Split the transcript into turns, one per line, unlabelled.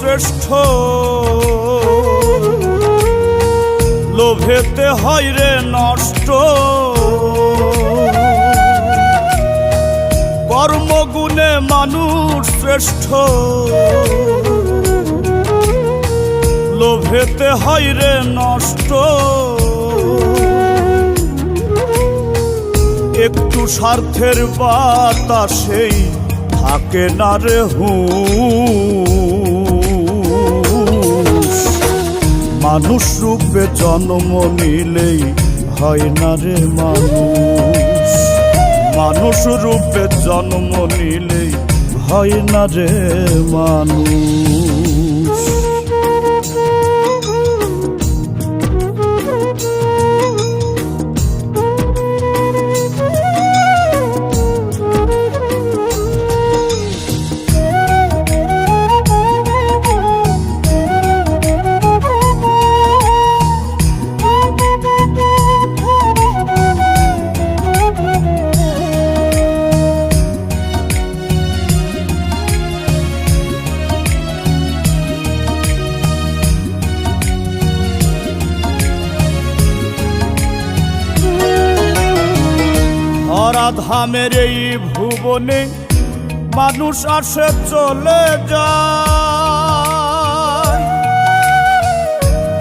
শ্রেষ্ঠ, লোভেতে হয় রে নষ্ট। কর্মগুণে মানুষ শ্রেষ্ঠ, লোভেতে হয় রে নষ্ট। একটু স্বার্থের বাতাসেই থাকে না রে হুঁশ। মানুষ রূপে জন্ম নিলেই হয় না রে মানুষ। মানুষ রূপে জন্ম নিলেই হয় না রে মানুষ। ধরাধামের এই ভুবনে মানুষ আসে চলে যায়।